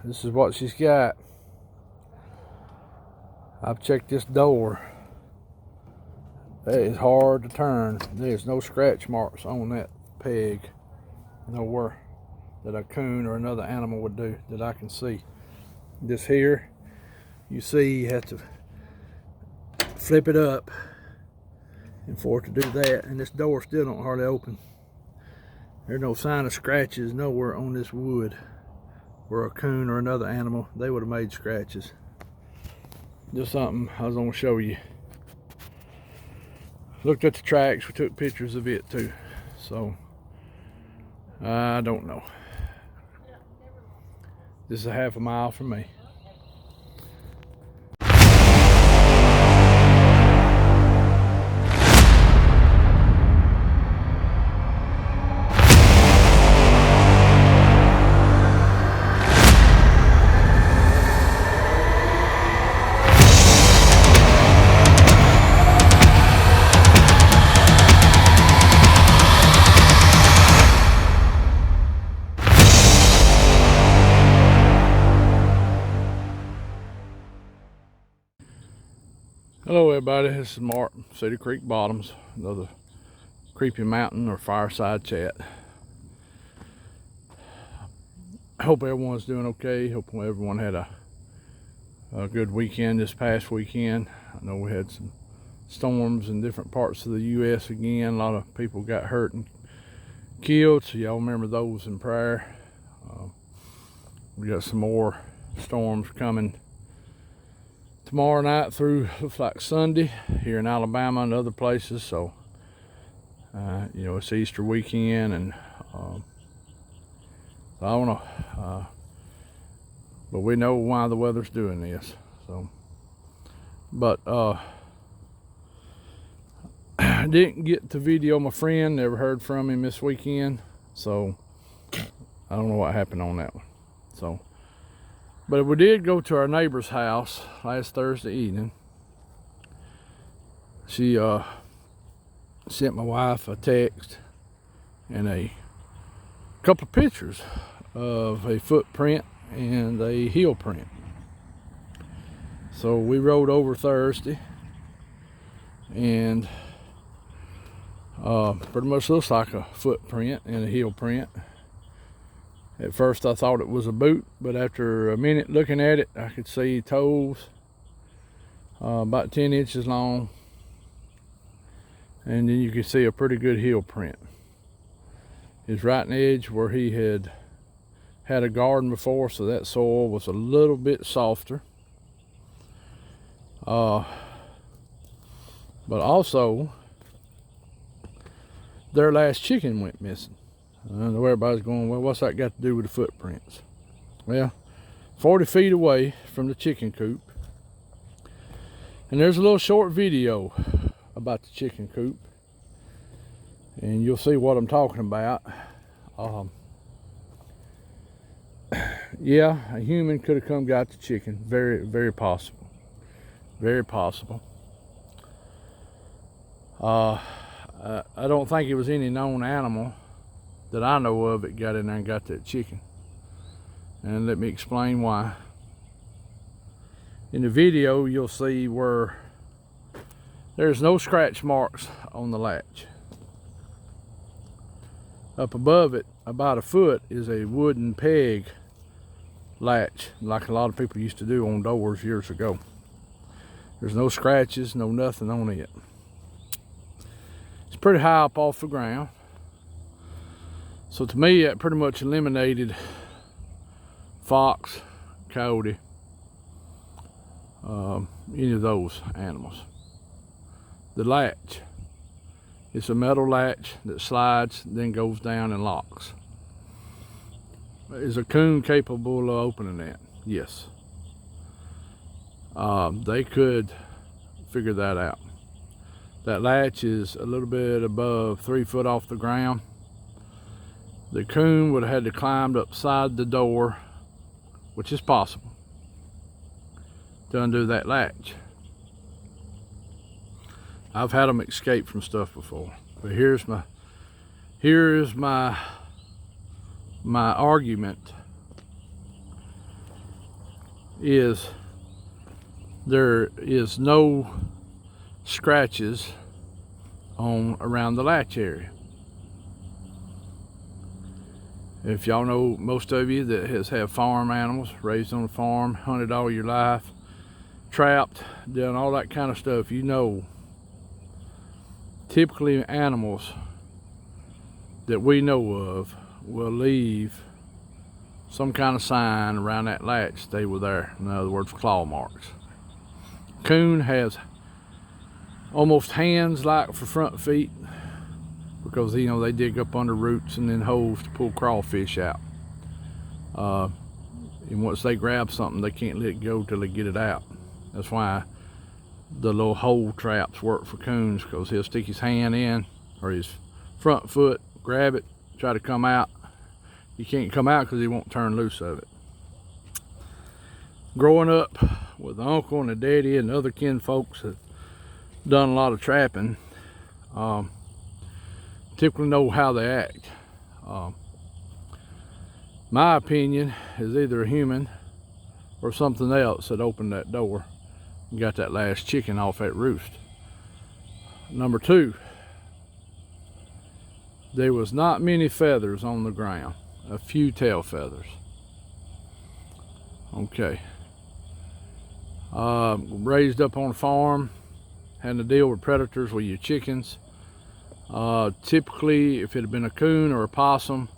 This is what she's got. I've checked this door. That is hard to turn. There's no scratch marks on that peg. Nowhere that a coon or another animal would do that I can see. This here, you see you have to flip it up and for it to do that, and this door still don't hardly open. There's no sign of scratches nowhere on this wood where a coon or another animal, they would have made scratches. Just something I was gonna show you. Looked at the tracks, we took pictures of it too. So, I don't know. This is a half a mile from me. Hello everybody, this is Mark, Cedar Creek Bottoms, another creepy mountain or fireside chat. I hope everyone's doing okay. Hope everyone had a good weekend this past weekend. I know we had some storms in different parts of the U.S. again. A lot of people got hurt and killed, so y'all remember those in prayer. We got some more storms coming tomorrow night through, looks like Sunday here in Alabama and other places. So you know, it's Easter weekend, and I don't know, but we know why the weather's doing this. So, but I didn't get to video my friend, never heard from him this weekend, so I don't know what happened on that one. So, but we did go to our neighbor's house last Thursday evening. She sent my wife a text and a couple of pictures of a footprint and a heel print. So we rode over Thursday, and pretty much looks like a footprint and a heel print. At first I thought it was a boot, but after a minute looking at it, I could see toes about 10 inches long, and then you could see a pretty good heel print. It's right in the edge where he had a garden before, so that soil was a little bit softer. But also, their last chicken went missing. I know everybody's going, well, what's that got to do with the footprints? Well, 40 feet away from the chicken coop, and there's a little short video about the chicken coop, and you'll see what I'm talking about. Yeah, a human could have come got the chicken. Very, very possible. Very possible. I don't think it was any known animal that I know of that got in there and got that chicken. And let me explain why. In the video, you'll see where there's no scratch marks on the latch. Up above it, about a foot, is a wooden peg latch, like a lot of people used to do on doors years ago. There's no scratches, no nothing on it. It's pretty high up off the ground. So to me, that pretty much eliminated fox, coyote, any of those animals. The latch, it's a metal latch that slides, then goes down and locks. Is a coon capable of opening that? Yes. They could figure that out. That latch is a little bit above 3 foot off the ground. The coon would have had to climb upside the door, which is possible, to undo that latch. I've had them escape from stuff before, but here is my argument is there is no scratches on around the latch area. If y'all know, most of you that has had farm animals, raised on a farm, hunted all your life, trapped, done all that kind of stuff, you know, typically animals that we know of will leave some kind of sign around that latch they were there. In other words, claw marks. Coon has almost hands like for front feet, because you know they dig up under roots and then holes to pull crawfish out. And once they grab something, they can't let it go till they get it out. That's why the little hole traps work for coons, because he'll stick his hand in or his front foot, grab it, try to come out. He can't come out because he won't turn loose of it. Growing up with the uncle and the daddy and other kin folks that done a lot of trapping, typically know how they act. My opinion is either a human or something else that opened that door and got that last chicken off that roost. Number two, there was not many feathers on the ground, a few tail feathers. Okay. Raised up on a farm, had to deal with predators with your chickens. Typically, if it had been a coon or a possum,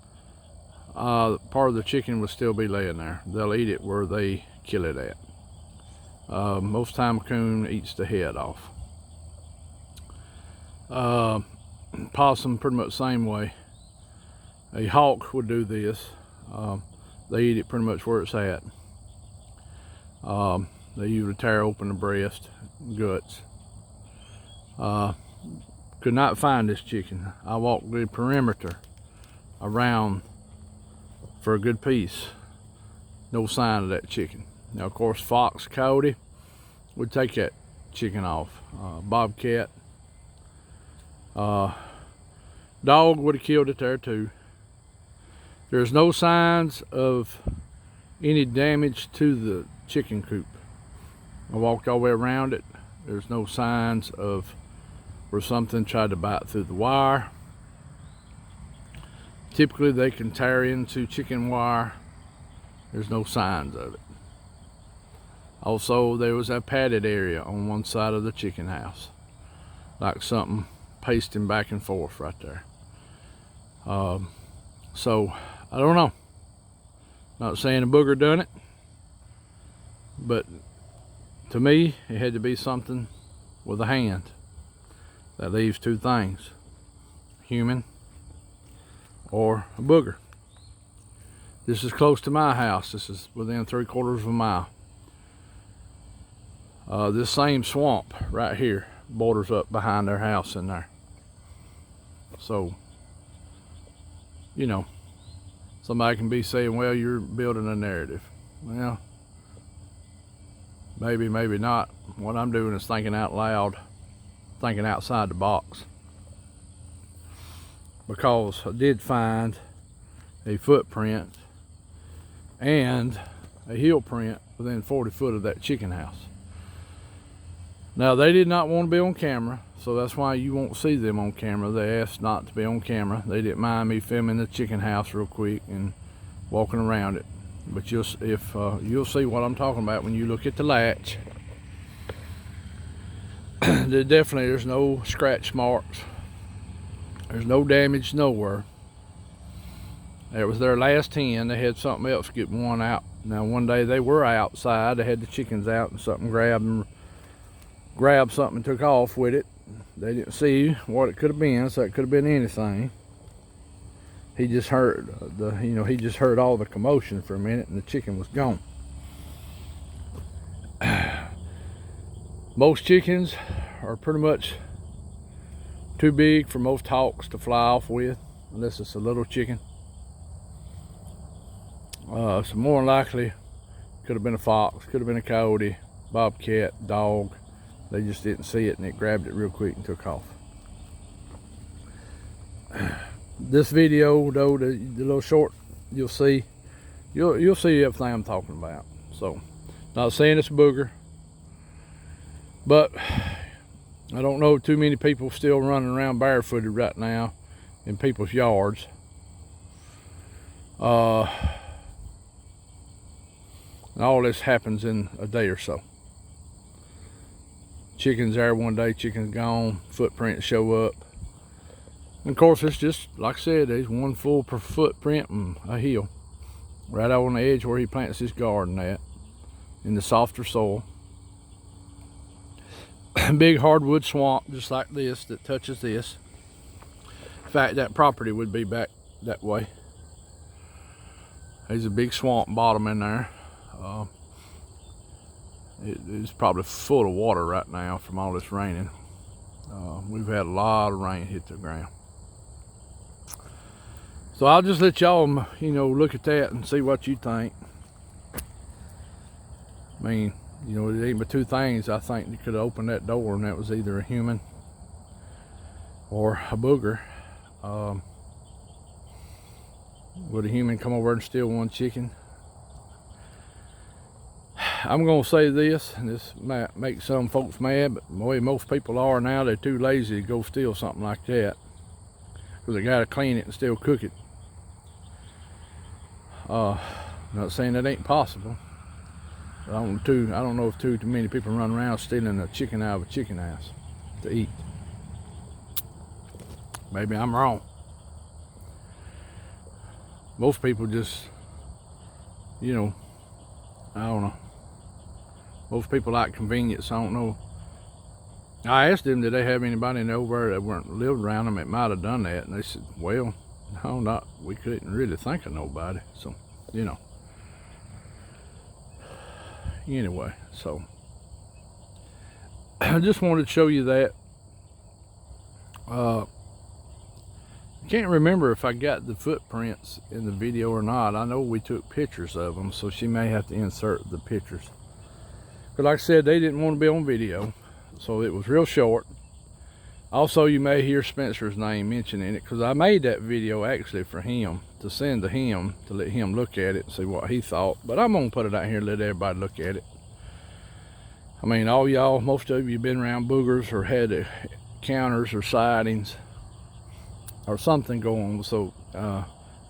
part of the chicken would still be laying there. They'll eat it where they kill it at. Most time a coon eats the head off. Possum pretty much the same way. A hawk would do this. They eat it pretty much where it's at. They usually tear open the breast, guts. Could not find this chicken. I walked the perimeter around for a good piece. No sign of that chicken. Now, of course, fox, coyote would take that chicken off. Bobcat, dog would have killed it there too. There's no signs of any damage to the chicken coop. I walked all the way around it. There's no signs of where something tried to bite through the wire. Typically they can tear into chicken wire. There's no signs of it. Also, there was a padded area on one side of the chicken house, like something pasting back and forth right there. So I don't know. Not saying a booger done it, but to me it had to be something with a hand. That leaves two things: human or a booger. This is close to my house. This is within 3/4 of a mile. This same swamp right here borders up behind their house in there. So, you know, somebody can be saying, well, you're building a narrative. Well, maybe, maybe not. What I'm doing is thinking out loud, thinking outside the box. Because I did find a footprint and a heel print within 40 foot of that chicken house. Now, they did not want to be on camera, so that's why you won't see them on camera. They asked not to be on camera. They didn't mind me filming the chicken house real quick and walking around it. But you'll see what I'm talking about when you look at the latch. There's no scratch marks. There's no damage nowhere. It was their last hen. They had something else get one out. Now, one day they were outside. They had the chickens out and something grabbed something and took off with it. They didn't see what it could have been, so it could have been anything. He just heard he just heard all the commotion for a minute, and the chicken was gone. Most chickens are pretty much too big for most hawks to fly off with, unless it's a little chicken. So more than likely, could have been a fox, could have been a coyote, bobcat, dog. They just didn't see it, and it grabbed it real quick and took off. This video, though, the little short, you'll see everything I'm talking about. So Not saying it's a booger, but I don't know too many people still running around barefooted right now in people's yards. And all this happens in a day or so. Chicken's there one day, chicken's gone, footprints show up. And of course, it's just, like I said, there's one full footprint and a hill. Right out on the edge where he plants his garden at, in the softer soil. Big hardwood swamp, just like this, that touches this. In fact, that property would be back that way. There's a big swamp bottom in there. It is probably full of water right now from all this raining. We've had a lot of rain hit the ground. So I'll just let y'all, you know, look at that and see what you think. I mean, you know, it ain't but two things I think that could have opened that door, and that was either a human or a booger. Would a human come over and steal one chicken? I'm gonna say this, and this might make some folks mad, but the way most people are now, they're too lazy to go steal something like that, because they gotta clean it and still cook it. Not saying that ain't possible. I don't know if too many people run around stealing a chicken out of a chicken house to eat. Maybe I'm wrong. Most people just, you know, I don't know. Most people like convenience. I don't know. I asked them, did they have anybody over that weren't lived around them that might have done that, and they said, well, no, not. We couldn't really think of nobody. So, you know. Anyway, so I just wanted to show you that. I can't remember if I got the footprints in the video or not. I know we took pictures of them, so she may have to insert the pictures. But like I said, they didn't want to be on video, so it was real short. Also, you may hear Spencer's name mentioned in it, because I made that video actually for him, to send to him, to let him look at it and see what he thought. But I'm going to put it out here and let everybody look at it. I mean, all y'all, most of you been around boogers or had encounters or sightings or something going on, so I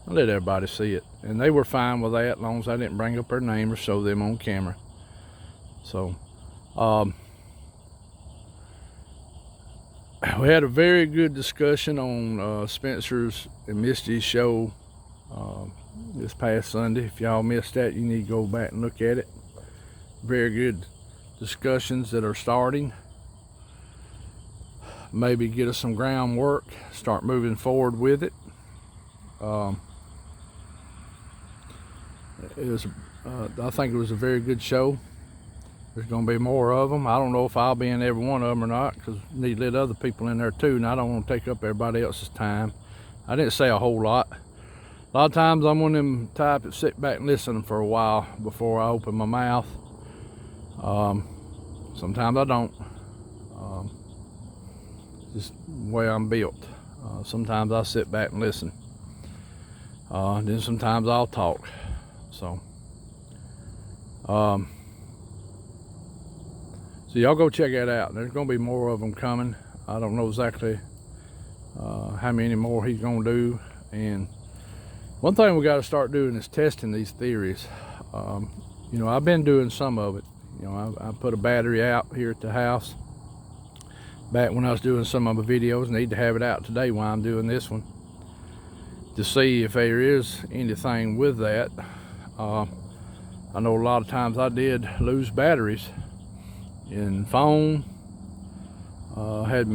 let everybody see it. And they were fine with that, as long as I didn't bring up her name or show them on camera. So, we had a very good discussion on Spencer's and Misty's show this past Sunday. If y'all missed that, you need to go back and look at it. Very good discussions that are starting. Maybe get us some groundwork, start moving forward with it. I think it was a very good show. There's going to be more of them. I don't know if I'll be in every one of them or not, because I need to let other people in there too, and I don't want to take up everybody else's time. I didn't say a whole lot. A lot of times I'm one of them type that sit back and listen for a while before I open my mouth. Sometimes I don't. Just the way I'm built. Sometimes I sit back and listen. Then sometimes I'll talk. So y'all go check that out. There's going to be more of them coming. I don't know exactly how many more he's going to do. And one thing we got to start doing is testing these theories. You know, I've been doing some of it. You know, I put a battery out here at the house back when I was doing some of my videos. Need to have it out today while I'm doing this one, to see if there is anything with that. I know a lot of times I did lose batteries in phone. Had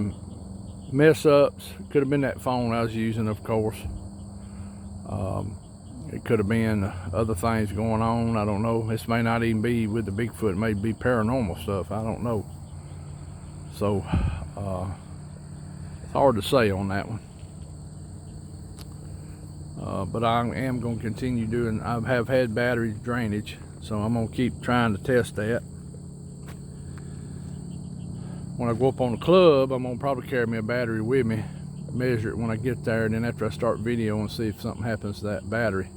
mess ups. Could have been that phone I was using, of course. It could have been other things going on. I don't know. This may not even be with the Bigfoot. It may be paranormal stuff. I don't know. So it's hard to say on that one. But I am going to continue doing. I have had battery drainage, so I'm going to keep trying to test that. When I go up on the club, I'm going to probably carry me a battery with me, measure it when I get there, and then after I start video and see if something happens to that battery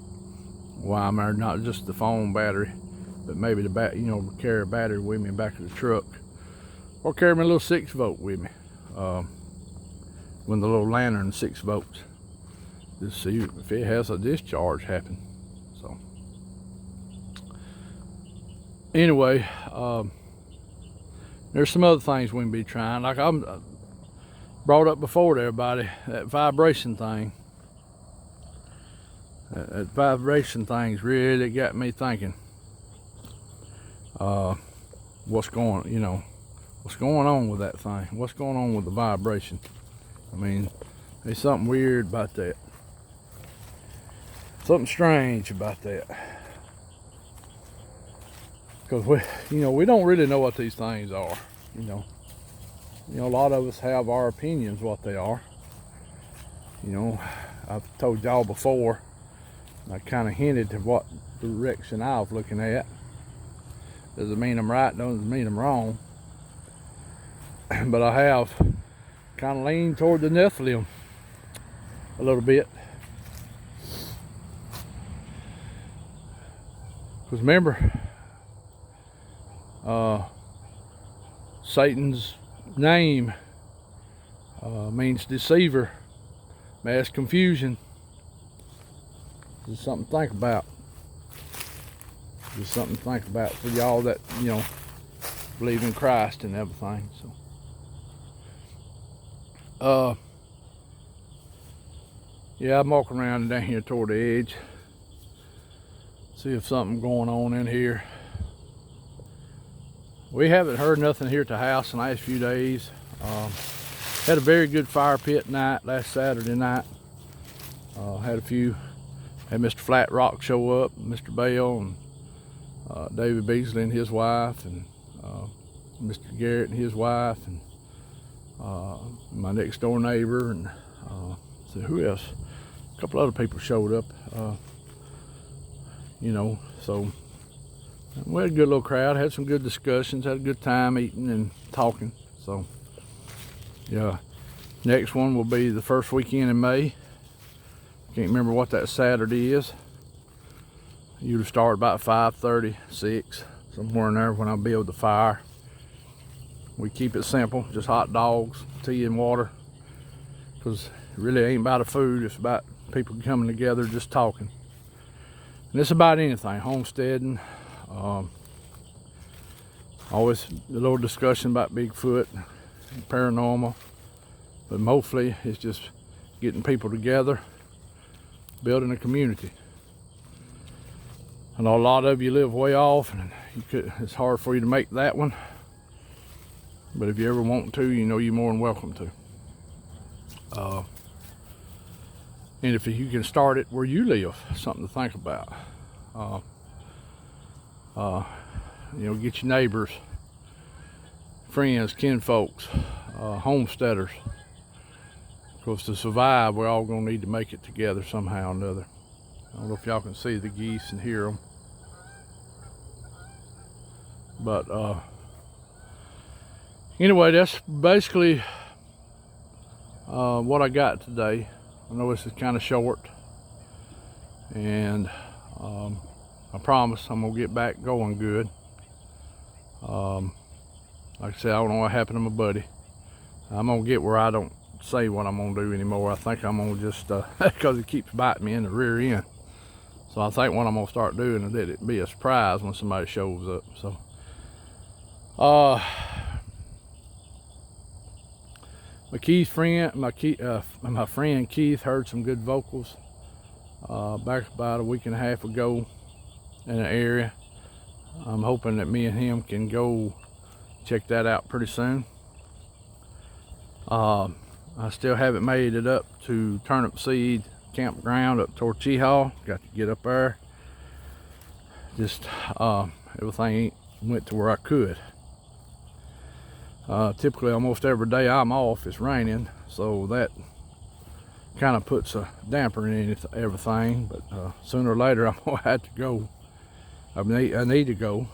while I'm there. Not just the phone battery, but maybe carry a battery with me back of the truck, or carry my little 6-volt with me, with the little lantern 6 volts, just see if it has a discharge happen. So anyway, there's some other things we can be trying, like I'm brought up before to everybody, that vibration thing. That vibration thing's really got me thinking. What's going on with that thing? What's going on with the vibration? I mean, there's something weird about that. Something strange about that. Because we don't really know what these things are. A lot of us have our opinions what they are. I've told y'all before, I kind of hinted to what direction I was looking at. Doesn't mean I'm right, doesn't mean I'm wrong. But I have kind of leaned toward the Nephilim a little bit. Because remember, Satan's name means deceiver, mass confusion. Just something to think about. Just something to think about for y'all that, believe in Christ and everything. So, yeah, I'm walking around down here toward the edge. See if something's going on in here. We haven't heard nothing here at the house in the last few days. Had a very good fire pit night last Saturday night. Had Mr. Flat Rock show up, Mr. Bell, and David Beasley and his wife, and Mr. Garrett and his wife, and my next door neighbor, and so who else? A couple other people showed up. So we had a good little crowd, had some good discussions, had a good time eating and talking. So yeah, next one will be the first weekend in May. Can't remember what that Saturday is. Usually start about 5:30, 6, somewhere in there when I'll build the fire. We keep it simple, just hot dogs, tea and water, because it really ain't about the food, it's about people coming together just talking. And it's about anything, homesteading, always a little discussion about Bigfoot, paranormal, but mostly it's just getting people together, building a community. I know a lot of you live way off, and it's hard for you to make that one. But if you ever want to, you're more than welcome to. And if you can start it where you live, something to think about. Get your neighbors, friends, kinfolks, homesteaders. Because to survive, we're all gonna need to make it together somehow or another. I don't know if y'all can see the geese and hear them. But anyway, that's basically what I got today. I know this is kind of short, and I promise I'm gonna get back going good. Like I said, I don't know what happened to my buddy. I'm gonna get where I don't say what I'm gonna do anymore. I think I'm gonna just because it keeps biting me in the rear end. So I think what I'm gonna start doing is that it be a surprise when somebody shows up. So my friend Keith heard some good vocals back about a week and a half ago in an area. I'm hoping that me and him can go check that out pretty soon. I still haven't made it up to Turnip Seed Campground up toward Cheehaw. Got to get up there. Just everything went to where I could. Typically almost every day I'm off, it's raining, so that kind of puts a damper in everything. But sooner or later I'm gonna have to go. I need to go.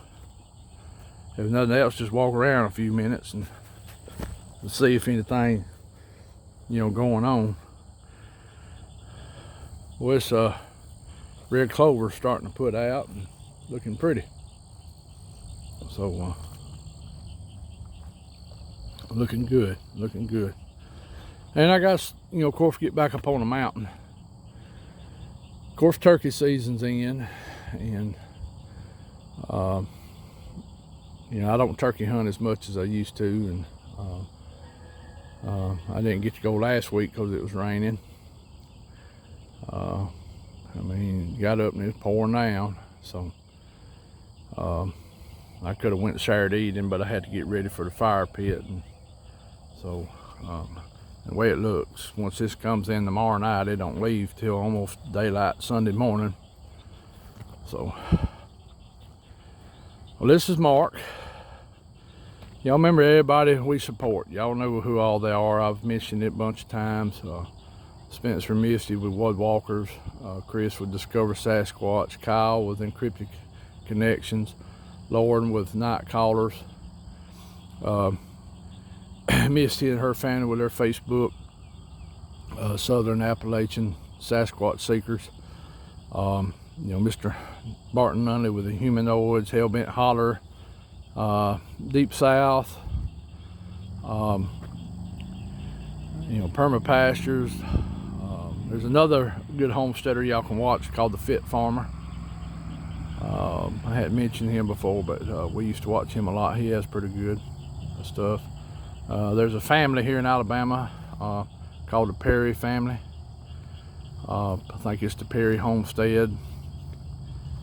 If nothing else, just walk around a few minutes and see if anything going on. Well, it's red clover starting to put out and looking pretty. So looking good, looking good. And I got, you know, of course, get back up on the mountain. Of course, turkey season's in, and you know, I don't turkey hunt as much as I used to, and I didn't get to go last week because it was raining. I mean, got up and it was pouring down, so I could have went Saturday evening, but I had to get ready for the fire pit, and so the way it looks, once this comes in tomorrow night, it don't leave till almost daylight Sunday morning. So, well, this is Mark. Y'all remember everybody we support. Y'all know who all they are. I've mentioned it a bunch of times. Spencer and Misty with Woodwalkers, Chris with Discover Sasquatch, Kyle with Encrypted Connections, Lauren with Night Callers, Misty and her family with their Facebook, Southern Appalachian Sasquatch Seekers. You know, Mr. Barton Nunley with the Humanoids, Hellbent Holler, Deep South, you know, Perma Pastures. There's another good homesteader y'all can watch called The Fit Farmer. I hadn't mentioned him before, but we used to watch him a lot. He has pretty good stuff. There's a family here in Alabama called the Perry family. I think it's the Perry Homestead.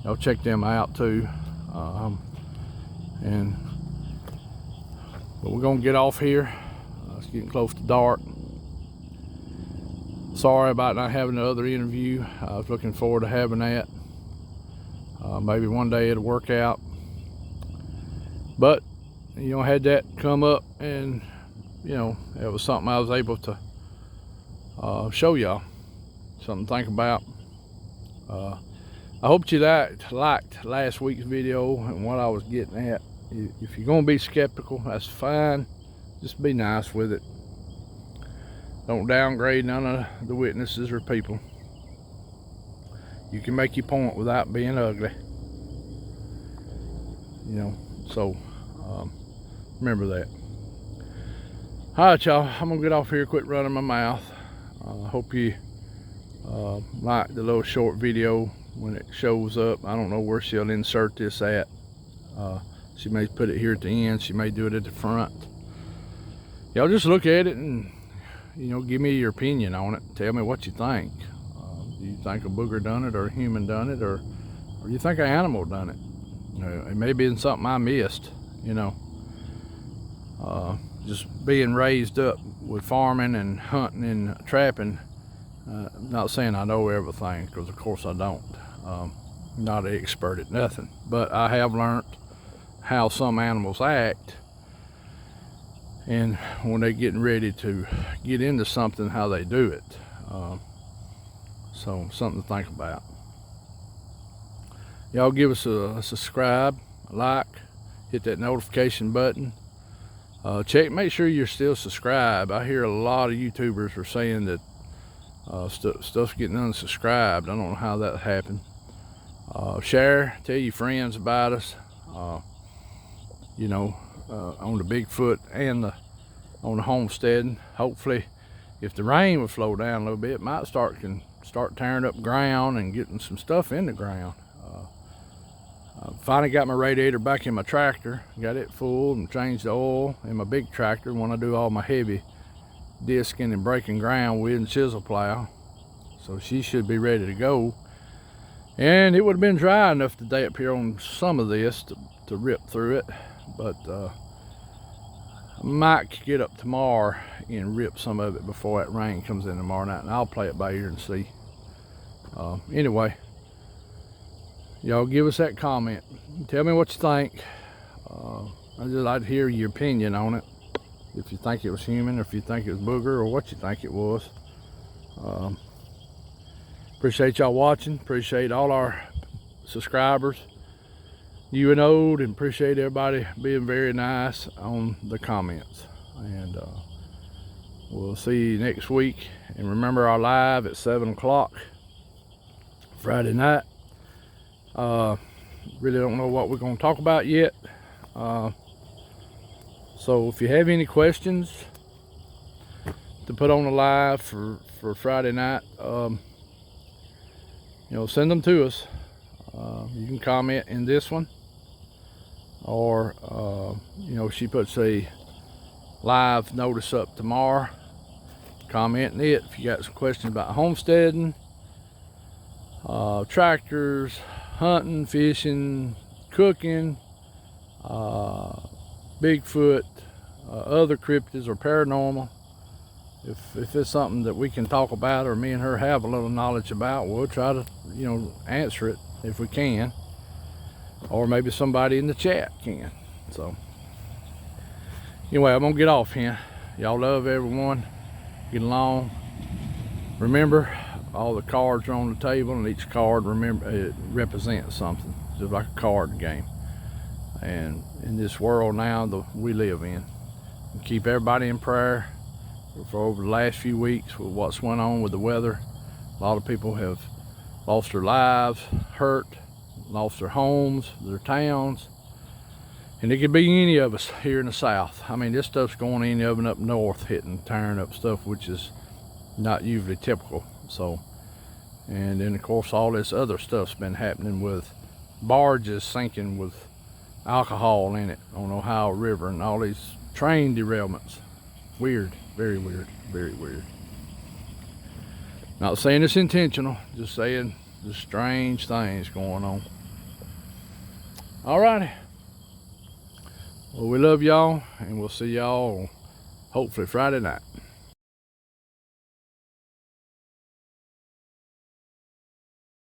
Y'all check them out too. But we're gonna get off here. It's getting close to dark. Sorry about not having the other interview. I was looking forward to having that. Maybe one day it'll work out. But, you know, I had that come up, and, you know, it was something I was able to show y'all. Something to think about. I hope you liked last week's video and what I was getting at. If you're gonna be skeptical, that's fine. Just be nice with it. Don't downgrade none of the witnesses or people. You can make your point without being ugly. You know, so remember that. Alright, y'all, I'm gonna get off here, quit running my mouth. I hope you like the little short video when it shows up. I don't know where she'll insert this at. She may put it here at the end, she may do it at the front. Y'all just look at it and, you know, give me your opinion on it. Tell me what you think. Do you think a booger done it, or a human done it, or you think an animal done it? It may be something I missed, you know. Just being raised up with farming and hunting and trapping. Not saying I know everything, because of course I don't. Not an expert at nothing, but I have learned how some animals act, and when they're getting ready to get into something, how they do it. So something to think about. Y'all give us a subscribe, a like, hit that notification button. Make sure you're still subscribed. I hear a lot of YouTubers are saying that stuff's getting unsubscribed. I don't know how that happened. Share, tell your friends about us. You know, on the Bigfoot and on the homesteading. Hopefully, if the rain would slow down a little bit, it might start tearing up ground and getting some stuff in the ground. I finally got my radiator back in my tractor, got it full, and changed the oil in my big tractor when I do all my heavy disking and breaking ground with and chisel plow. So she should be ready to go. And it would have been dry enough today up here on some of this to rip through it, but I might get up tomorrow and rip some of it before that rain comes in tomorrow night, and I'll play it by ear and see. Anyway, y'all give us that comment. Tell me what you think. I'd just like to hear your opinion on it. If you think it was human, or if you think it was booger, or what you think it was. Appreciate y'all watching. Appreciate all our subscribers, new and old, and appreciate everybody being very nice on the comments. And we'll see you next week. And remember our live at 7 o'clock Friday night. Really don't know what we're going to talk about yet. So if you have any questions to put on the live for Friday night, you know, send them to us. You can comment in this one, or you know, she puts a live notice up tomorrow. Comment in it if you got some questions about homesteading, tractors, hunting, fishing, cooking, Bigfoot, other cryptids or paranormal. If it's something that we can talk about, or me and her have a little knowledge about, we'll try to, you know, answer it if we can, or maybe somebody in the chat can. So anyway, I'm gonna get off here. Y'all love everyone, get along. Remember, all the cards are on the table, and each card, remember, it represents something, just like a card game. And in this world now that we live in, keep everybody in prayer. For over the last few weeks with what's went on with the weather, a lot of people have lost their lives, hurt, lost their homes, their towns, and it could be any of us here in the South. I mean, this stuff's going any of them up north, hitting, tearing up stuff, which is not usually typical. So, and then of course all this other stuff's been happening with barges sinking with alcohol in it on Ohio River, and all these train derailments. Weird, very weird, very weird. Not saying it's intentional, just saying there's strange things going on. Alrighty. Well, we love y'all, and we'll see y'all hopefully Friday night.